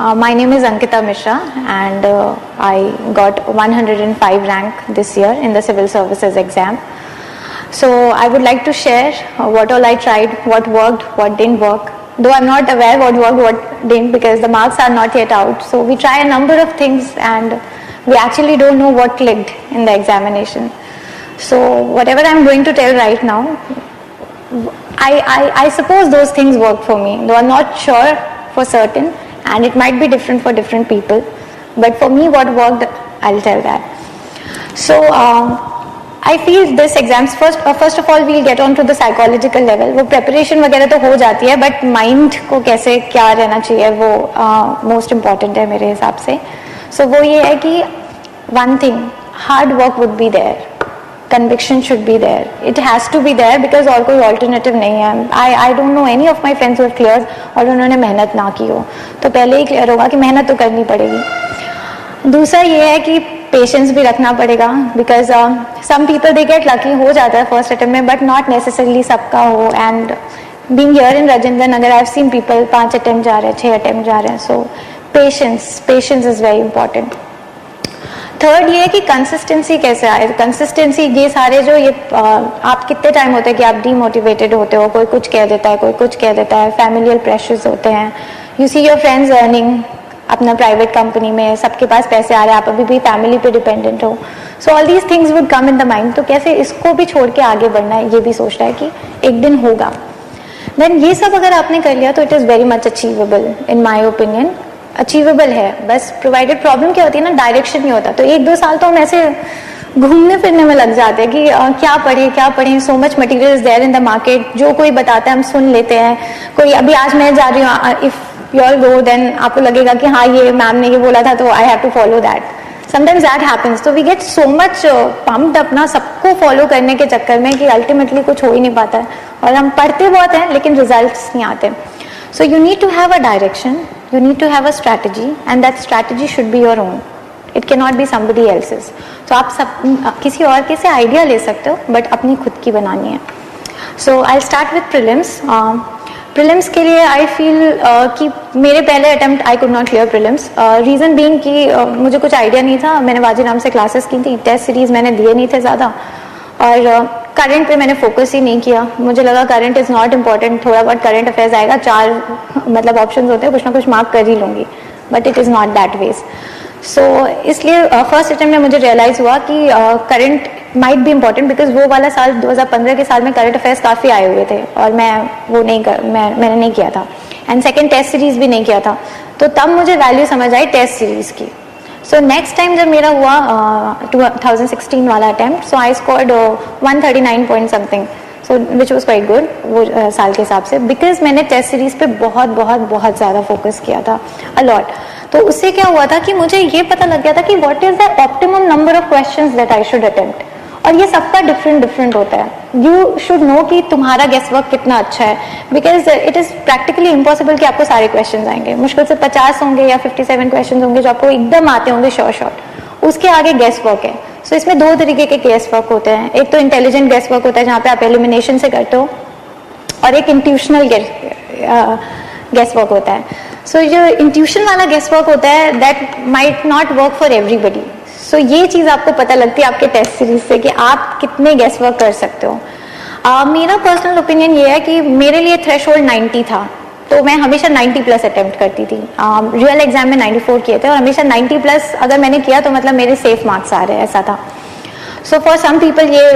My name is Ankita Mishra and I got 105 rank this year in the civil services exam. So I would like to share what all I tried, what worked, what didn't work. Though I'm not aware what worked, what didn't, because the marks are not yet out. So we try a number of things and we actually don't know what clicked in the examination. So whatever I'm going to tell right now, I suppose those things worked for me, though I'm not sure for certain, and it might be different for different people. But for me, what worked, I'll tell that. So I feel this exams, first of all, we'll get on to the psychological level. वो preparation वगैरह तो हो जाती है, but mind को कैसे क्या रहना चाहिए वो most important है मेरे हिसाब से. So वो ये है कि one thing, hard work would be there. Conviction should be there. It has to be there because और कोई alternative नहीं है. I don't know any of my friends who have cleared और उन्होंने मेहनत ना की हो. तो पहले ही clear होगा कि मेहनत तो करनी पड़ेगी. दूसरा ये है कि पेशेंस भी रखना पड़ेगा, because some people they get lucky, हो जाता है फर्स्ट अटेम्प्ट में, बट नॉट नेसेसरली सबका हो. And being here in Rajendra Nagar I have seen people 5 attempt जा रहे हैं, 6 अटेम्प्ट जा रहे हैं. So patience is very important. Third ये है कि कंसिस्टेंसी कैसे आए. कंसिस्टेंसी ये सारे जो ये आप कितने टाइम होते हैं कि आप डीमोटिवेटेड होते हो, कोई कुछ कह देता है, कोई कुछ कह देता है, फैमिलियल प्रेशर्स होते हैं, you see your friends earning अपना प्राइवेट कंपनी में, सबके पास पैसे आ रहे हैं, आप अभी भी फैमिली पे डिपेंडेंट हो. So all these things would come in the mind. तो कैसे इसको भी छोड़ के आगे बढ़ना है ये भी सोचना है कि एक दिन होगा. देन ये सब अगर आपने कर लिया तो it is very much achievable. In my opinion achievable है, बस प्रोवाइडेड प्रॉब्लम क्या होती है ना, डायरेक्शन नहीं होता. तो 1-2 साल तो हम ऐसे घूमने फिरने में लग जाते हैं कि क्या पढ़ें. So much material is there in the market. जो कोई बताता है हम सुन लेते हैं. कोई अभी आज मैं जा रही हूँ, if you all go, then आपको लगेगा कि हाँ ये मैम ने ये बोला था तो I have to follow that. Sometimes that happens. So we get so much pumped अपना सबको follow करने के चक्कर में कि ultimately कुछ हो ही नहीं पाता है, और हम पढ़ते बहुत हैं लेकिन results नहीं आते. So you need to have a direction, you need to have a strategy, and that strategy should be your own. It cannot be somebody else's. So आप सब किसी और के से आइडिया ले सकते हो, बट अपनी खुद की बनानी है. So I'll start with prelims. Prelims के लिए आई फील कि मेरे पहले attempt I could not clear prelims. Reason being कि मुझे कुछ आइडिया नहीं था. मैंने वाजी नाम से क्लासेस की थी, टेस्ट सीरीज़ मैंने दिए नहीं थे ज़्यादा, और करंट पे मैंने फोकस ही नहीं किया. मुझे लगा करंट इज़ नॉट इम्पॉर्टेंट, थोड़ा बहुत करंट अफेयर्स आएगा, 4 मतलब ऑप्शन होते हैं, कुछ ना कुछ मार्क कर ही लूँगी, but it is not that ways. So इसलिए फर्स्ट अटेम्प्ट में मुझे रियलाइज़ हुआ कि current might be important, because वो वाला साल 2015 के साल में करंट अफेयर्स काफ़ी आए हुए थे और मैं वो नहीं मैंने नहीं किया था. एंड सेकेंड टेस्ट सीरीज़ भी नहीं किया था. तो तब मुझे वैल्यू समझ आई टेस्ट सीरीज़ की. सो नेक्स्ट टाइम जब मेरा हुआ 2016 वाला attempt, so I scored 139 point something, so which was quite good वो साल के हिसाब से, बिकॉज मैंने टेस्ट सीरीज़ पे बहुत ज़्यादा फोकस किया था, अलॉट. तो उससे क्या हुआ था कि मुझे ये पता लग गया था कि what is the optimum number of questions that I should attempt, और ये सबका डिफरेंट होता है. यू शुड नो कि तुम्हारा गेस वर्क कितना अच्छा है, because it is practically impossible कि आपको सारे क्वेश्चंस आएंगे. मुश्किल से 50 होंगे या 57 क्वेश्चंस होंगे जो आपको एकदम आते होंगे शॉर्ट. उसके आगे गेस वर्क है. सो इसमें 2 तरीके के गेस वर्क होते हैं. एक तो इंटेलिजेंट गेस वर्क होता है जहाँ पे आप एलिमिनेशन से करते हो, और एक इंट्यूशनल गेस वर्क होता है. सो जो इंट्यूशन वाला गेस वर्क होता है that might not work for everybody. So ये चीज़ आपको पता लगती है आपके टेस्ट सीरीज से कि आप कितने गेस वर्क कर सकते हो. मेरा पर्सनल ओपिनियन ये है कि मेरे लिए थ्रेशोल्ड 90 था, तो मैं हमेशा 90+ अटेम्प्ट करती थी. रियल एग्जाम में 94 किए थे, और हमेशा 90+ अगर मैंने किया तो मतलब मेरे सेफ मार्क्स आ रहे हैं, ऐसा था. सो फॉर सम पीपल ये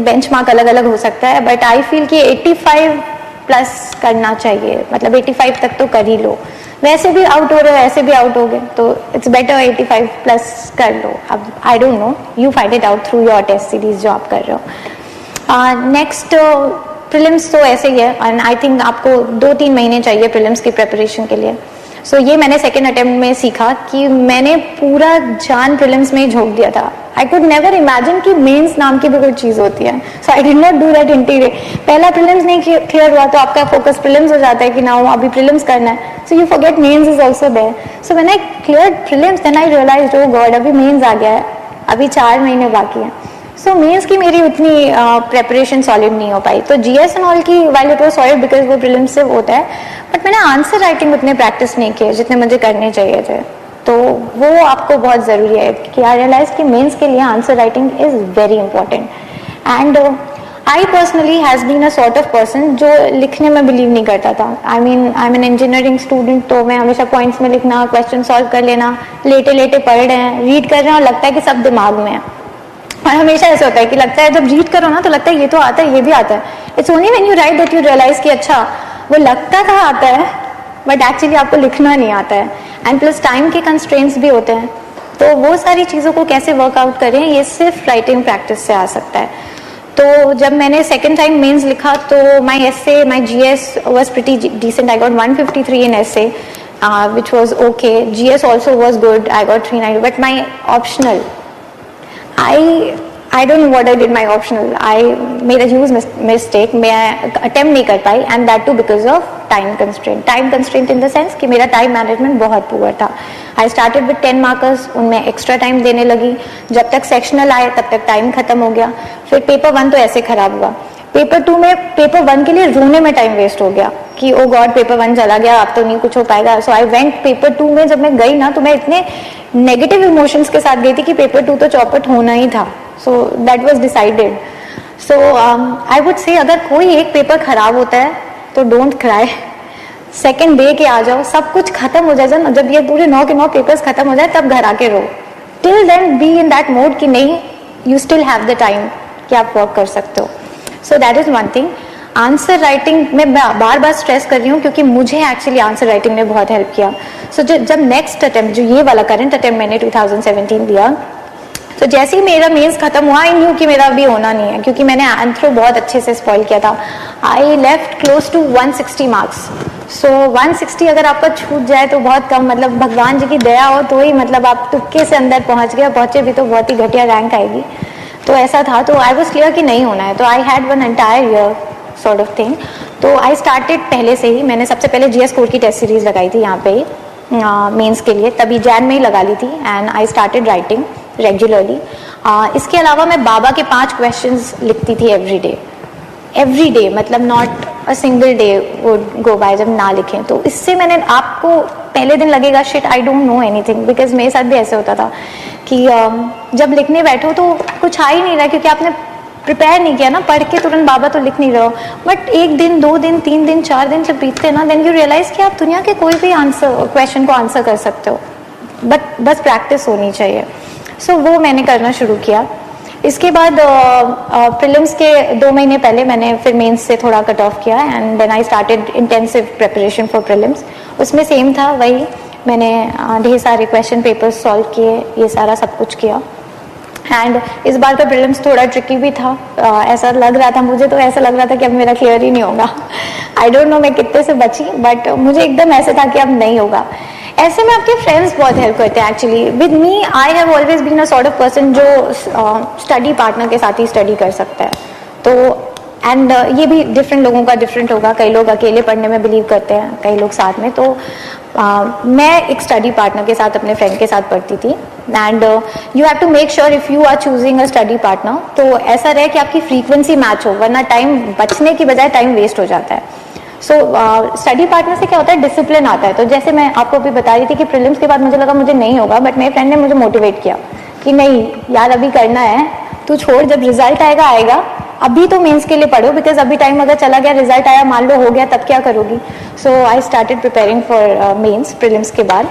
बेंच मार्क अलग अलग हो सकता है, बट आई फील कि 85+ करना चाहिए, मतलब 85 तक तो कर ही लो. वैसे भी आउट हो रहे हो, ऐसे भी आउट हो गए, तो इट्स बेटर 85+ कर लो. अब I don't know, you find it out through your test series जो आप कर रहे हो. नेक्स्ट प्रीलिम्स तो ऐसे ही है, एंड आई थिंक आपको 2-3 महीने चाहिए प्रीलिम्स की प्रिपरेशन के लिए. सो ये मैंने सेकेंड अटेम्प्ट में सीखा कि मैंने पूरा जान प्रीलिम्स में ही झोंक दिया था. आई कुड नेवर इमेजिन कि मेंस नाम की भी कोई चीज़ होती है. So I did not do that interior. पहला प्रीलिम्स नहीं क्लियर हुआ तो आपका फोकस प्रीलिम्स हो जाता है कि ना अभी प्रीलिम्स करना है. So you forget mains is also there. So when I cleared prelims then I realised, oh god, अभी मेंस आ गया है, अभी 4 महीने बाकी हैं. सो मेंस की मेरी उतनी प्रेपरेशन सॉलिड नहीं हो पाई, तो जीएस एंड ऑल की while it was solid because वो प्रीलिम्स से होता है, बट मैंने आंसर राइटिंग उतने प्रैक्टिस नहीं किए जितने मुझे करने चाहिए थे। तो वो आपको बहुत ज़रूरी है कि आई रियलाइज कि मेंस के लिए answer writing is very important. And I personally has been a sort of person जो लिखने में बिलीव नहीं करता था। I am an engineering student, तो मैं हमेशा पॉइंट्स में लिखना, क्वेश्चन सॉल्व कर लेना, लेटे लेटे पढ़ रहे हैं, रीड कर रहे हैं और लगता है कि सब दिमाग में है। और हमेशा ऐसा होता है कि लगता है जब रीड करो ना तो लगता है ये तो आता है, ये भी आता है। It's only when you write that you realise कि अच्छा वो लगता था आता है बट एक्चुअली आपको लिखना नहीं आता है। एंड प्लस टाइम के कंस्ट्रेंट्स भी होते हैं, तो वो सारी चीज़ों को कैसे वर्कआउट करें ये सिर्फ राइटिंग प्रैक्टिस से आ सकता है। तो जब मैंने सेकेंड टाइम मेंस लिखा तो my essay, my GS was pretty decent. I got 153 in essay which was okay. GS also was good. I got 390, but my optional, I don't know what I did my optional. I made a huge mistake. मैं attempt नहीं कर पाई, and that too because of time constraint. Time constraint in the sense कि मेरा time management बहुत poor था. I started with 10 markers, उनमें extra time देने लगी, जब तक sectional आए तब तक time खत्म हो गया, फिर पेपर 1 तो ऐसे खराब हुआ, पेपर 2 में पेपर 1 के लिए रोने में टाइम वेस्ट हो गया कि ओ गॉड पेपर 1 चला गया, अब तो नहीं कुछ हो पाएगा। सो आई वेंट पेपर 2 में जब मैं गई ना तो मैं इतने नेगेटिव इमोशंस के साथ गई थी कि पेपर 2 तो चौपट होना ही था। So that was decided. So I would say अगर कोई एक पेपर खराब होता है तो डोंट क्राई, सेकेंड डे के आ जाओ, सब कुछ खत्म हो जाए ना, जब ये पूरे 9 के 9 पेपर्स खत्म हो जाए तब घर आके रो। Till then be in that mode कि नहीं, you still have the time कि आप वर्क कर सकते हो। So that is one thing. Answer writing में बार बार स्ट्रेस कर रही हूँ क्योंकि मुझे एक्चुअली आंसर राइटिंग ने बहुत हेल्प किया। सो जब नेक्स्ट अटेम्प्ट, जो ये वाला करंट अटेम्प्ट मैंने 2017 दिया, तो जैसे ही मेरा मेंस खत्म हुआ आई न्यू कि मेरा अभी होना नहीं है, क्योंकि मैंने एंथ्रो बहुत अच्छे से स्पॉइल किया था। I left close to 160 marks. So 160 अगर आपका छूट जाए तो बहुत कम, मतलब भगवान जी की दया हो तो ही, मतलब आप तुक्के से अंदर पहुंच गए, पहुंचे भी तो बहुत ही घटिया रैंक आएगी। तो ऐसा था, तो आई वॉज क्लियर कि नहीं होना है। तो I had one entire year sort of thing. तो आई स्टार्टेड पहले से ही, मैंने सबसे पहले जीएस कोर की टेस्ट सीरीज लगाई थी यहाँ पे ही मेंस के लिए, तभी जैन में ही लगा ली थी, and I started writing regularly. इसके अलावा मैं बाबा के 5 क्वेश्चंस लिखती थी एवरी डे, मतलब not a single day would go by जब ना लिखें। तो इससे मैंने, आपको पहले दिन लगेगा shit I don't know anything, because मेरे साथ भी ऐसे होता था कि जब लिखने बैठो तो कुछ आ ही नहीं रहा, क्योंकि आपने प्रिपेयर नहीं किया ना, पढ़ के तुरंत बाबा तो लिख नहीं रहे हो। बट 1 दिन 2 दिन 3 दिन 4 दिन जब बीतते ना, देन यू रियलाइज कि आप दुनिया के कोई भी क्वेश्चन को आंसर कर सकते हो, बट बस प्रैक्टिस होनी चाहिए। सो वो मैंने करना शुरू किया। इसके बाद प्रीलिम्स के 2 महीने पहले मैंने फिर मेंस से थोड़ा कट ऑफ किया, and then I started intensive preparation for prelims. उसमें सेम था, वही मैंने ढेर सारे क्वेश्चन पेपर्स सॉल्व किए, ये सारा सब कुछ किया। एंड इस बार का प्रीलिम्स थोड़ा ट्रिकी भी था। ऐसा लग रहा था, मुझे तो ऐसा लग रहा था कि अब मेरा क्लियर ही नहीं होगा। आई डोंट नो मैं कितने से बची, बट मुझे एकदम ऐसे था कि अब नहीं होगा। ऐसे में आपके फ्रेंड्स बहुत हेल्प करते हैं actually. With me I have always been a sort of person जो स्टडी पार्टनर के साथ ही स्टडी कर सकता है। तो एंड ये भी डिफरेंट लोगों का डिफरेंट होगा, कई लोग अकेले पढ़ने में बिलीव करते हैं, कई लोग साथ में। तो मैं एक स्टडी पार्टनर के साथ, अपने फ्रेंड के साथ पढ़ती थी। And you have to make sure if you are choosing a study partner, तो ऐसा रहे कि आपकी फ्रीक्वेंसी मैच हो, वरना टाइम बचने की बजाय टाइम वेस्ट हो जाता है। सो स्टडी पार्टनर से क्या होता है, डिसिप्लिन आता है। तो जैसे मैं आपको अभी बता रही थी कि प्रीलिम्स के बाद मुझे लगा मुझे नहीं होगा, बट मेरे फ्रेंड ने मुझे मोटिवेट किया कि नहीं यार अभी करना है, तू छोड़, जब रिजल्ट आएगा अभी तो मेंस के लिए पढ़ो, बिकॉज अभी टाइम अगर चला गया, रिजल्ट आया, मान लो हो गया, तब क्या करोगी। So I started preparing for mains prelims के बाद।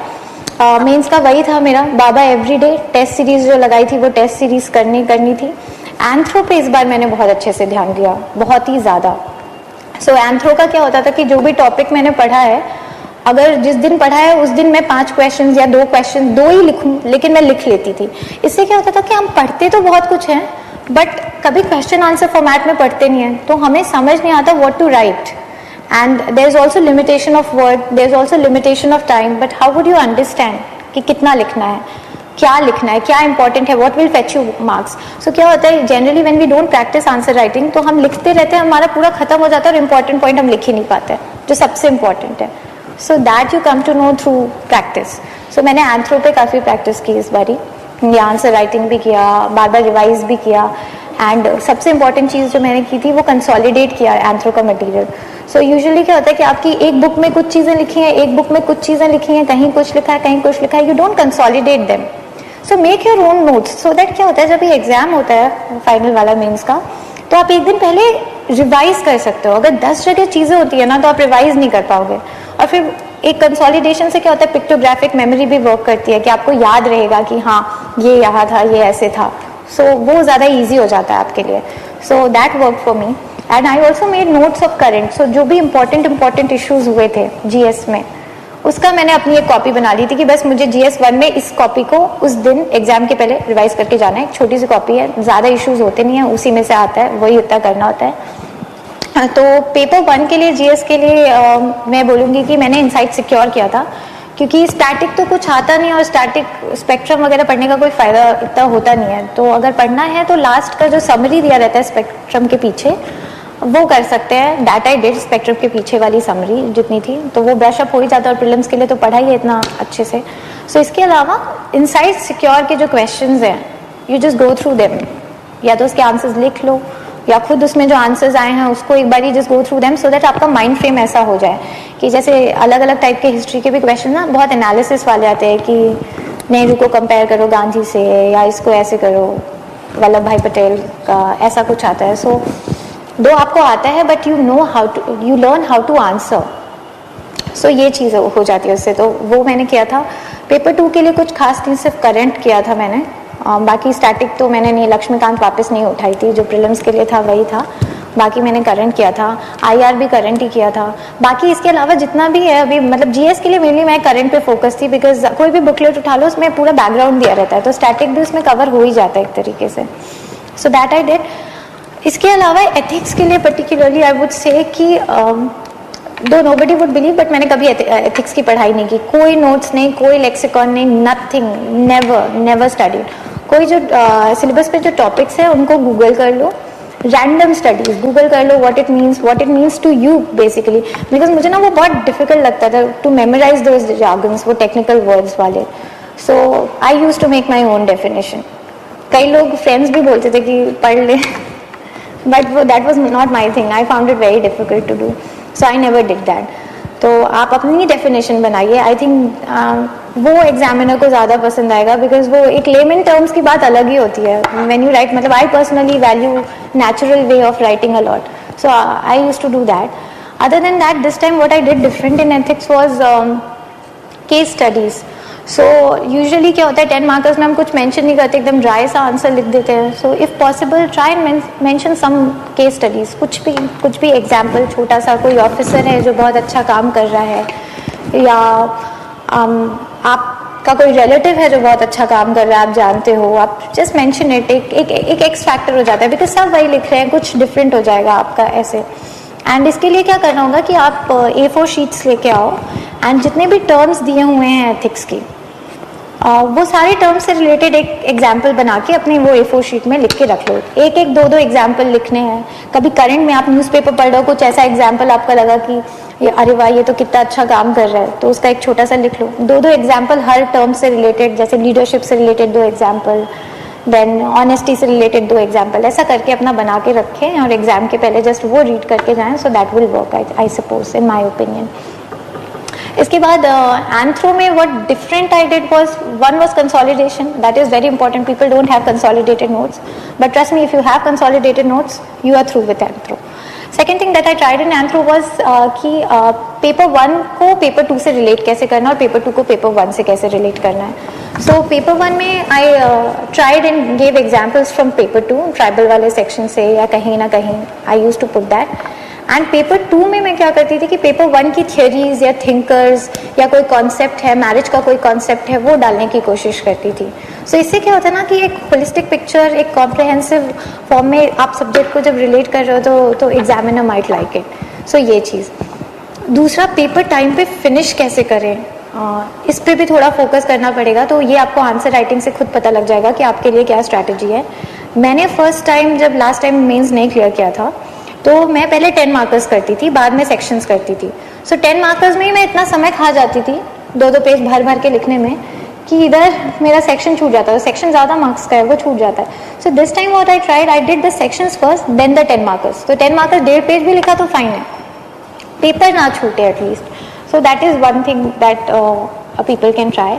मेंस का वही था मेरा, बाबा एवरीडे टेस्ट सीरीज जो लगाई थी वो टेस्ट सीरीज करनी थी। एंथ्रो पे इस बार मैंने बहुत अच्छे से ध्यान दिया, बहुत ही ज़्यादा। सो एंथ्रो का क्या होता था कि जो भी टॉपिक मैंने पढ़ा है, अगर जिस दिन पढ़ा है उस दिन मैं 5 क्वेश्चन या 2 क्वेश्चन 2 ही लिखूं, लेकिन मैं लिख लेती थी। इससे क्या होता था कि हम पढ़ते तो बहुत कुछ हैं, बट कभी क्वेश्चन आंसर फॉर्मेट में पढ़ते नहीं है, तो हमें समझ नहीं आता what to write. And there is also limitation of word, there is also limitation of time, but how would you understand कि कितना लिखना है, क्या लिखना है, क्या इंपॉर्टेंट है, what will fetch you marks. So क्या होता है, generally when we don't practice answer writing, तो हम लिखते रहते हैं, हमारा पूरा खत्म हो जाता है और इंपॉर्टेंट पॉइंट हम लिख ही नहीं पाते जो सबसे इंपॉर्टेंट है। So that you come to know through practice. So मैंने एंथ्रो पे काफ़ी प्रैक्टिस की इस बारी, ये आंसर राइटिंग भी किया, बार बार रिवाइज भी किया। एंड सबसे इंपॉर्टेंट चीज़ जो मैंने की थी वो कंसोलिडेट किया एंथ्रो का मटेरियल. सो यूजुअली क्या होता है कि आपकी एक बुक में कुछ चीज़ें लिखी हैं, एक बुक में कुछ चीज़ें लिखी हैं, कहीं कुछ लिखा है, कहीं कुछ लिखा है, you don't consolidate them. So make your own notes so that क्या होता है जब ये एग्जाम होता है फाइनल वाला मेंस का, तो आप एक दिन पहले रिवाइज कर सकते हो. अगर 10 जगह चीज़ें होती है ना तो आप रिवाइज नहीं कर पाओगे. और फिर एक कंसोलिडेशन से क्या होता है, पिक्टोग्राफिक मेमोरी भी वर्क करती है कि आपको याद रहेगा कि हाँ ये यहाँ था, ये ऐसे था. सो वो ज़्यादा ईजी हो जाता है आपके लिए. So that work for me. And I also made notes of current. So जो भी इंपॉर्टेंट इश्यूज हुए थे जीएस में, उसका मैंने अपनी एक कॉपी बना ली थी कि बस मुझे जीएस 1 में इस कॉपी को उस दिन एग्जाम के पहले रिवाइज करके जाना है. एक छोटी सी कॉपी है, ज़्यादा इश्यूज होते नहीं है, उसी में से आता है, वही उतना करना होता है. तो पेपर 1 के लिए जीएस के लिए मैं बोलूँगी कि मैंने इनसाइट सिक्योर किया था, क्योंकि स्टैटिक तो कुछ आता नहीं और स्टैटिक स्पेक्ट्रम वगैरह पढ़ने का कोई फ़ायदा इतना होता नहीं है. तो अगर पढ़ना है तो लास्ट का जो समरी दिया रहता है स्पेक्ट्रम के पीछे वो कर सकते हैं. That I did. स्पेक्ट्रम के पीछे वाली समरी जितनी थी तो वो ब्रश अप हो ही जाता है, और प्रीलिम्स के लिए तो पढ़ा ही है इतना अच्छे से. सो इसके अलावा इनसाइट सिक्योर के जो क्वेश्चंस हैं, you just go through them. या तो उसके आंसर्स लिख लो या खुद उसमें जो आंसर्स आए हैं उसको एक बार just go through them, so that आपका माइंड फ्रेम ऐसा हो जाए कि जैसे अलग अलग टाइप के हिस्ट्री के भी क्वेश्चन ना बहुत एनालिसिस वाले आते हैं कि नेहरू को कंपेयर करो गांधी से, या इसको ऐसे करो वल्लभ भाई पटेल का, ऐसा कुछ आता है. सो दो आपको आता है but you know how to, you learn how to answer. So ये चीज़ हो जाती है उससे. तो वो मैंने किया था. पेपर 2 के लिए कुछ खास नहीं, सिर्फ करंट किया था मैंने. बाकी स्टैटिक तो मैंने नहीं, लक्ष्मीकांत वापस नहीं उठाई थी, जो प्रीलिम्स के लिए था वही था. बाकी मैंने करंट किया था, आईआर भी करंट ही किया था. बाकी इसके अलावा जितना भी है अभी, मतलब जीएस के लिए मेनली मैं करंट पे फोकस थी, बिकॉज कोई भी बुकलेट उठा लो उसमें पूरा बैकग्राउंड दिया रहता है, तो स्टैटिक भी उसमें कवर हो ही जाता है एक तरीके से. So that I did. इसके अलावा एथिक्स के लिए पर्टिकुलरली आई वुड से कि दो नोबडी वुड बिलीव, बट मैंने कभी एथिक्स की पढ़ाई नहीं की. कोई नोट्स नहीं, कोई लेक्सिकॉन नहीं, नथिंग, नेवर स्टडीड. कोई जो सिलेबस पे जो टॉपिक्स है उनको गूगल कर लो, रैंडम स्टडीज गूगल कर लो, what it means to you basically. Because मुझे ना वो बहुत डिफिकल्ट लगता था टू मेमोराइज दोज जार्गन्स, वो टेक्निकल वर्ड्स वाले. So I use to make my own definition. कई लोग फ्रेंड्स भी बोलते थे कि पढ़ ले, but that was not my thing. I found it very difficult to do, so I never did that. तो आप अपनी डेफिनेशन बनाइए. आई थिंक वो एग्जामिनर को ज़्यादा पसंद आएगा, बिकॉज वो एक लेमन टर्म्स की बात अलग ही होती है व्हेन यू राइट. मतलब I personally value natural way of writing a lot, so I used to do that. Other than that, this time what I did different in ethics was case studies. So usually क्या होता है 10 markers में हम कुछ mention नहीं करते, एकदम dry सा आंसर लिख देते हैं. So if possible try and mention some case studies, कुछ भी एग्जाम्पल, छोटा सा. कोई ऑफिसर है जो बहुत अच्छा काम कर रहा है, या आपका कोई रिलेटिव है जो बहुत अच्छा काम कर रहा है, आप जानते हो, आप जस्ट मेंशन इट. एक एक्स फैक्टर हो जाता है, बिकॉज सब वही लिख रहे हैं, कुछ डिफरेंट हो जाएगा आपका ऐसे. एंड इसके लिए क्या करना होगा कि आप A4 शीट्स लेके आओ, एंड जितने भी टर्म्स दिए हुए हैं एथिक्स की, वो सारे टर्म्स से रिलेटेड एक एग्जाम्पल बना के अपने वो A4 शीट में लिख के रख लो. एक दो एग्जाम्पल लिखने हैं. कभी करंट में आप न्यूज़पेपर पढ़ रहे हो, कुछ ऐसा एग्जाम्पल आपका लगा कि ये अरे वाह ये तो कितना अच्छा काम कर रहा है, तो उसका एक छोटा सा लिख लो. दो एग्जाम्पल हर टर्म से रिलेटेड, जैसे लीडरशिप से रिलेटेड 2 एग्जाम्पल, देन ऑनेस्टी से रिलेटेड 2 एग्जाम्पल, ऐसा करके अपना बना के रखें और एग्जाम के पहले जस्ट वो रीड करके जाएं. So that will work I suppose, in my opinion. इसके बाद एंथ्रो में what different I did one was consolidation. That is very important. People don't have consolidated notes, but trust me, if you have consolidated notes you are through with anthro. Second thing that I tried in anthro was कि paper 1 को paper 2 से relate कैसे करना और paper 2 को paper 1 से कैसे relate करना है. सो पेपर 1 में I tried and gave examples from paper 2, tribal वाले सेक्शन से या कहीं ना कहीं I use to put that. And paper 2 में मैं क्या करती थी कि पेपर 1 की थियोरीज या थिंकर्स या कोई कॉन्सेप्ट है, मैरिज का कोई कॉन्सेप्ट है, वो डालने की कोशिश करती थी. सो इससे क्या होता है ना कि एक होलिस्टिक पिक्चर, एक कॉम्प्रहेंसिव फॉर्म में आप सब्जेक्ट को जब रिलेट कर रहे हो तो एग्जामिनर माइट लाइक इट. सो ये चीज़. दूसरा, पेपर टाइम पे फिनिश कैसे करें, इस पर भी थोड़ा फोकस करना पड़ेगा. तो ये आपको आंसर राइटिंग से खुद पता लग जाएगा कि आपके लिए क्या स्ट्रैटेजी है. मैंने फर्स्ट टाइम जब लास्ट टाइम मेंस नहीं क्लियर किया था तो मैं पहले 10 मार्कर्स करती थी, बाद में सेक्शंस करती थी. सो 10 मार्कर्स में ही मैं इतना समय खा जाती थी 2 पेज भर भर के लिखने में कि इधर मेरा सेक्शन छूट जाता है, सेक्शन ज़्यादा मार्क्स का है वो छूट जाता है. So this time what I tried, I did the sections first then the 10 markers. तो 10 मार्कर्स 1.5 पेज भी लिखा तो फाइन है, पेपर ना छूटे at least. So that is one thing that people can try.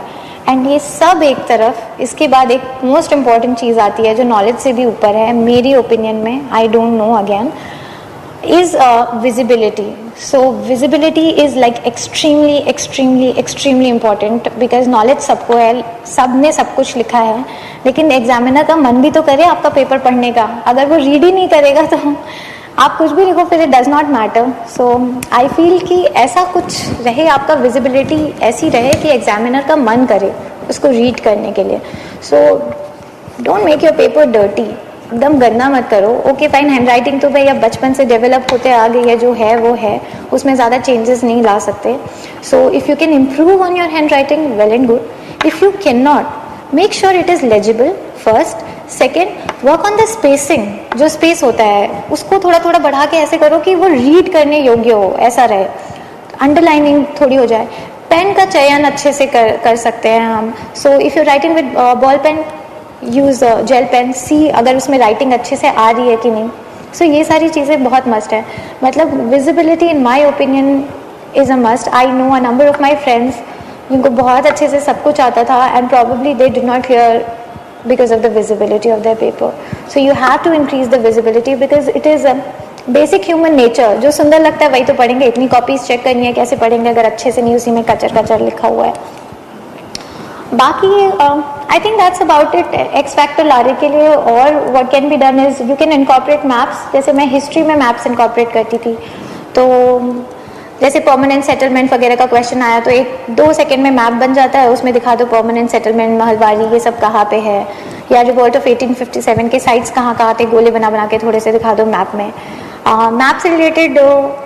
And ये सब एक तरफ, इसके बाद एक मोस्ट इम्पॉर्टेंट चीज़ आती है जो नॉलेज से भी ऊपर है मेरी ओपिनियन में, आई don't know again, is visibility. So visibility is like extremely important because knowledge सबको है, सब ने सब कुछ लिखा है, लेकिन एग्जामिनर का मन भी तो करे आपका पेपर पढ़ने का. अगर वो रीड ही नहीं करेगा तो आप कुछ भी लिखो फिर it does not matter. So I feel कि ऐसा कुछ रहे, आपका विजिबिलिटी ऐसी रहे कि एग्जामिनर का मन करे उसको रीड करने के लिए. So don't make your paper dirty, एकदम गंदा मत करो. ओके फाइन, हैंड राइटिंग तो भाई अब बचपन से डेवलप होते आ गई है, जो है वो है, उसमें ज़्यादा चेंजेस नहीं ला सकते. सो if you can improve on your hand writing, well and good. If you can not, make sure it is legible first. Second, work on the spacing. जो स्पेस होता है उसको थोड़ा थोड़ा बढ़ा के ऐसे करो कि वो रीड करने योग्य हो, ऐसा रहे. अंडरलाइनिंग थोड़ी हो जाए. पेन का चयन अच्छे से कर सकते हैं हम. So if you writing with ball pen, use gel pen, see अगर उसमें राइटिंग अच्छे से आ रही है कि नहीं. सो ये सारी चीज़ें बहुत मस्ट है. मतलब visibility in my opinion is a must. I know a number of my friends जिनको बहुत अच्छे से सब कुछ आता था and probably they did not clear because of the visibility of their paper. So you have to increase the visibility because it is a basic human nature. जो सुंदर लगता है वही तो पढ़ेंगे. इतनी कॉपीज चेक करनी है, कैसे पढ़ेंगे अगर अच्छे से नहीं उसी में कचर कचर लिखा हुआ है. बाकी I think that's about it x factor लाने के लिए. और what can be done is you can incorporate maps. जैसे मैं हिस्ट्री में मैप्स इनकॉर्पोरेट करती थी, तो जैसे परमानेंट सेटलमेंट वगैरह का क्वेश्चन आया तो 1-2 सेकंड में मैप बन जाता है, उसमें दिखा दो परमानेंट सेटलमेंट, महलबारी, ये सब कहाँ पे है, या रिवोल्ट ऑफ 1857 के साइट्स कहाँ कहाँ थे, गोले बना बना के थोड़े से दिखा दो मैप में. मैप से रिलेटेड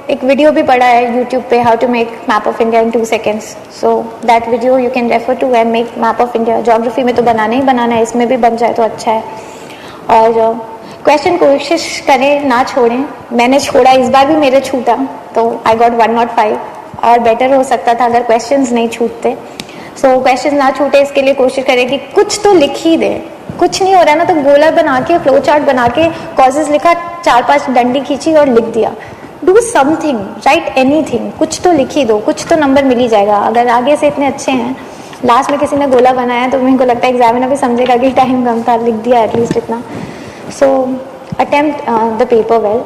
एक वीडियो भी पड़ा है यूट्यूब पे, how to make map of India in 2 seconds. So that video you can refer to and make map of India. Geography में तो बनाना ही बनाना है, इसमें भी बन जाए तो अच्छा है. और क्वेश्चन कोशिश करें ना छोड़ें. मैंने छोड़ा, इस बार भी मेरे छूटा तो आई गॉट 105. और बेटर हो सकता था अगर क्वेश्चंस नहीं छूटते. सो क्वेश्चन ना छूटे इसके लिए कोशिश करें कि कुछ तो लिख ही दे. कुछ नहीं हो रहा ना तो गोला बना के, फ्लो चार्ट बना के, कॉजेज लिखा, 4-5 डंडी खींची और लिख दिया. डू समथिंग, राइट एनीथिंग, कुछ तो लिख ही दो, कुछ तो नंबर मिल ही जाएगा. अगर आगे से इतने अच्छे हैं, लास्ट में किसी ने गोला बनाया तो मेरे को लगता है एग्जामिनर भी समझेगा कि टाइम कम था, लिख दिया एटलीस्ट इतना. So attempt the paper well.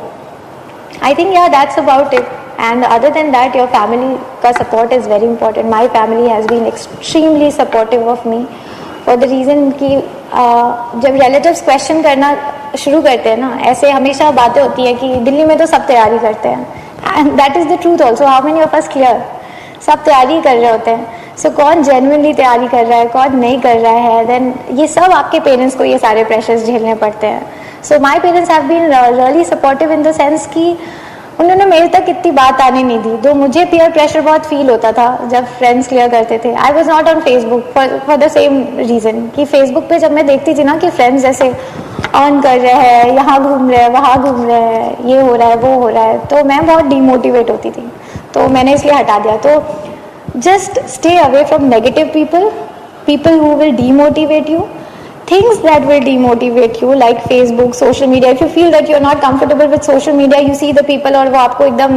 I think yeah, that's about it. And other than that, your family ka support is very important. My family has been extremely supportive of me for the reason कि जब relatives question करना शुरू करते हैं ना, ऐसे हमेशा बातें होती है कि दिल्ली में तो सब तैयारी करते हैं. And that is the truth also. How many of us clear? सब तैयारी कर रहे होते हैं. सो कौन जेन्युइनली तैयारी कर रहा है, कौन नहीं कर रहा है, देन ये सब आपके पेरेंट्स को ये सारे प्रेशर्स झेलने पड़ते हैं. So my parents have been really supportive in the sense कि उन्होंने मेरे तक इतनी बात आने नहीं दी. दो मुझे पीयर प्रेशर बहुत फील होता था जब फ्रेंड्स क्लियर करते थे. I was not on Facebook for the same reason कि फेसबुक पे जब मैं देखती थी ना कि फ्रेंड्स जैसे ऑन कर रहे हैं, यहाँ घूम रहे हैं, वहाँ घूम रहे हैं, ये हो रहा है, वो हो रहा है, तो मैं बहुत डीमोटिवेट होती थी. तो मैंने इसलिए हटा दिया. तो just stay away from negative people who will demotivate you, things that will demotivate you like Facebook, social media. If you feel that you're not comfortable with social media, you see the people और वो आपको एकदम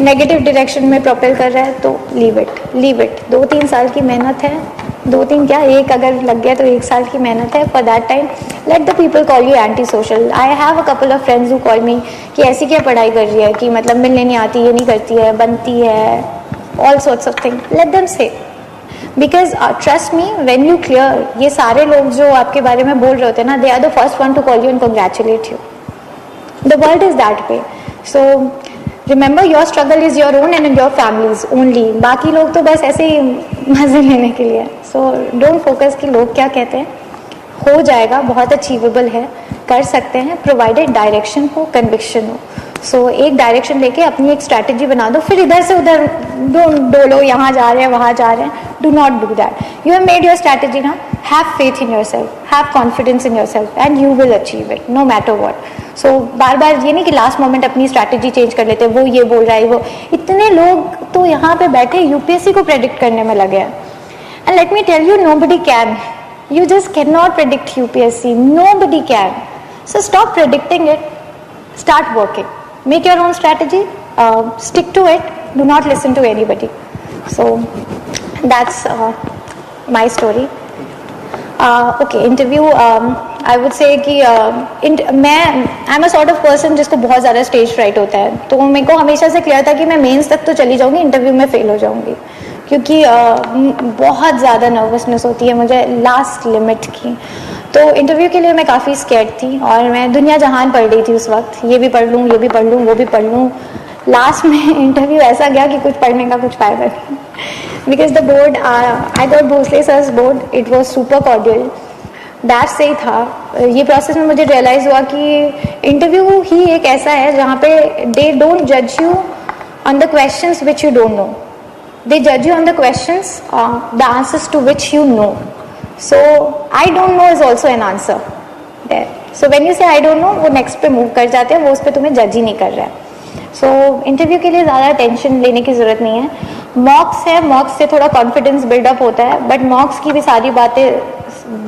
negative direction में propel कर रहा है, तो leave it. 2-3 साल की मेहनत है, 2-3 क्या, एक अगर लग गया तो 1 साल की मेहनत है. For that time let the people call you anti social. I have a couple of friends who call मी कि ऐसी क्या पढ़ाई कर रही है कि मतलब मिलने नहीं आती, ये नहीं करती है, बनती है, all sorts of things. Let them say, because trust me, when you clear, ये सारे लोग जो आपके बारे में बोल रहे होते हैं ना, they are the first one to call you and congratulate you. The world is that way. So remember, your struggle is your own and your family's only. बाकी लोग तो बस ऐसे ही मजे लेने के लिए. So don't focus कि लोग क्या कहते हैं. हो जाएगा, बहुत अचीवेबल है, कर सकते हैं, प्रोवाइडेड डायरेक्शन हो, कन्विक्शन हो. सो एक डायरेक्शन लेके अपनी एक स्ट्रैटेजी बना दो, फिर इधर से उधर डोलो, यहाँ जा रहे हैं, वहाँ जा रहे हैं. Do not do that. You have made your strategy ना, have faith in your self, have confidence in your self and you will achieve it no matter what. So बार बार ये नहीं कि लास्ट मोमेंट अपनी स्ट्रैटेजी चेंज कर लेते हैं, वो ये बोल रहा है, वो. इतने लोग तो यहाँ पे बैठे यूपीएससी को प्रेडिक्ट करने में लगे हैं. And let me tell you, nobody can. You just cannot predict UPSC. Nobody can. So stop predicting it. Start working. Make your own strategy. Stick to it. Do not listen to anybody. So that's my story. Okay, interview. I would say कि I'm a sort of person जिसको बहुत ज़्यादा stage fright होता है, तो मेरे को हमेशा से क्लियर था कि मैं मेंस तक तो चली जाऊँगी, इंटरव्यू में फेल हो जाऊँगी, क्योंकि बहुत ज़्यादा नर्वसनेस होती है मुझे लास्ट लिमिट की। तो इंटरव्यू के लिए मैं काफ़ी स्कैर्ड थी और मैं दुनिया जहान पढ़ रही थी उस वक्त, ये भी पढ़ लूँ, ये भी पढ़ लूँ, वो भी पढ़ लूँ। लास्ट में इंटरव्यू ऐसा गया कि कुछ पढ़ने का कुछ फायदा नहीं, because the board I got Bhosle sir's board, it was super cordial, that से ही था। ये प्रोसेस में मुझे रियलाइज़ हुआ कि इंटरव्यू ही एक ऐसा है जहाँ पे दे डोंट जज you on the questions which you don't know, दे जज you on the questions the answers to which you know. So I don't no is also an answer there. So when you से आई don't no, वो next पे move कर जाते हैं, वो उस पर तुम्हें जज ही नहीं कर रहा है। सो इंटरव्यू के लिए ज़्यादा टेंशन लेने की ज़रूरत नहीं है। मॉक्स है, मॉक्स से थोड़ा कॉन्फिडेंस बिल्डअप होता है, बट मॉक्स की भी सारी बातें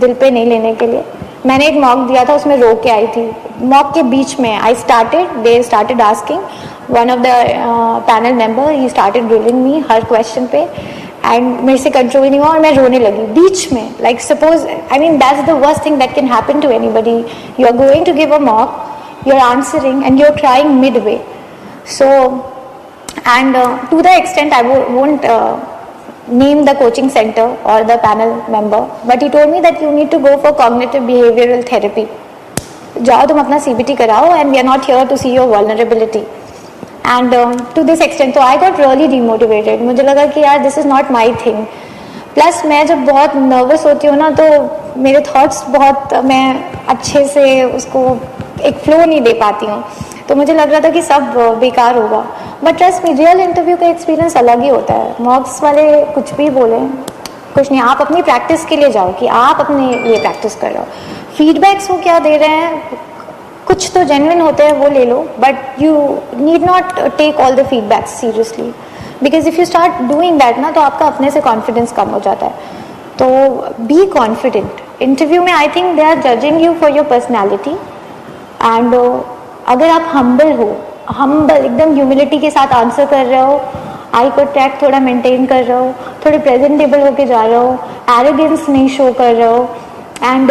दिल पे नहीं लेने के लिए। मैंने एक मॉक दिया था, उसमें रो के आई थी। मॉक के बीच में they started asking, one of the panel member he started drilling me her question पे, एंड मेरे से कंट्रोल नहीं हुआ और मैं रोने लगी बीच में। Like suppose, I mean that's the worst thing that can happen to anybody. You are going to give a mock, you are answering and you are trying midway. So, and to the extent I won't name the coaching center or the panel member, but he told me that you need to go for cognitive behavioral therapy. जाओ तुम अपना CBT कराओ, and we are not here to see your vulnerability. And to this extent, तो I got really demotivated. मुझे लगा कि यार this is not my thing. Plus मैं जब बहुत नर्वस होती हूँ ना, तो मेरे थॉट्स बहुत, मैं अच्छे से उसको एक फ्लो नहीं दे पाती हूँ, तो मुझे लग रहा था कि सब बेकार होगा। But trust me, real interview का एक्सपीरियंस अलग ही होता है। मॉक्स वाले कुछ भी बोले, कुछ नहीं, आप अपनी प्रैक्टिस के लिए जाओ कि आप अपने लिए प्रैक्टिस कर रहे हो। फीडबैक्स वो क्या दे रहे हैं, कुछ तो जेन्युइन होते हैं, वो ले लो, but you need not take all the feedbacks seriously, because if you start doing that ना, तो आपका अपने से कॉन्फिडेंस कम हो जाता है। तो बी कॉन्फिडेंट। इंटरव्यू में I think they are judging you for your personality, and अगर आप हम्बल एकदम ह्यूमिलिटी के साथ आंसर कर रहे हो, आई कॉन्टैक्ट थोड़ा मेंटेन कर रहे हो, थोड़े प्रेजेंटेबल होके जा रहे हो, एरोगेंस नहीं शो कर रहे हो, एंड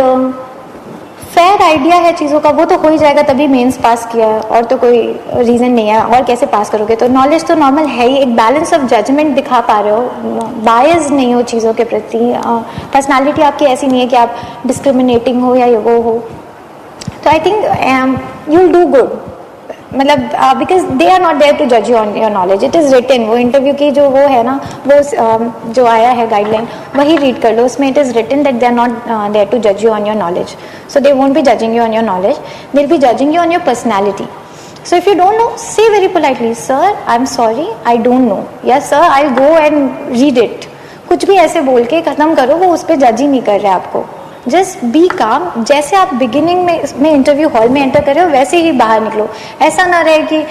फेयर आइडिया है चीज़ों का, वो तो हो ही जाएगा, तभी मेंस पास किया है, और तो कोई रीज़न नहीं है, और कैसे पास करोगे। तो नॉलेज तो नॉर्मल है ही, एक बैलेंस ऑफ जजमेंट दिखा पा रहे हो, बायस नहीं हो चीज़ों के प्रति, पर्सनालिटी आपकी ऐसी नहीं है कि आप डिस्क्रिमिनेटिंग हो या वो हो। तो I think you will do good, मतलब because they are not there to जज you on your knowledge, it is written. वो इंटरव्यू की जो वो है ना, वो जो आया है गाइडलाइन, वही रीड कर लो, उसमें it is written that they are not there to जज you on your knowledge, so they won't be judging you on your knowledge, they will be judging you on your personality. So if you don't know, say very politely, sir, I'm sorry, I don't know. Yes sir, I'll go and read it. कुछ भी ऐसे बोल के ख़त्म करो, वो उस पर जज ही नहीं कर रहे आपको। जस्ट बी काम, जैसे आप बिगिनिंग में इंटरव्यू हॉल में एंटर कर रहे हो वैसे ही बाहर निकलो। ऐसा ना रहे कि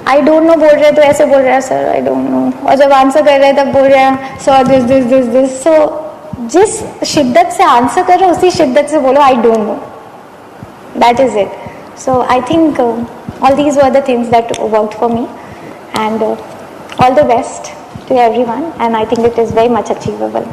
आई डोंट नो बोल रहे हैं तो ऐसे बोल रहे हैं सर आई डोंट नो, और जब आंसर कर रहे हैं तब बोल रहे हैं sir this this this this. So जिस शिद्दत से आंसर कर रहे हो उसी शिद्दत से बोलो आई don't no, that is it. So I think all these were the things that worked for me, and all the best to everyone, and I think it is very much achievable.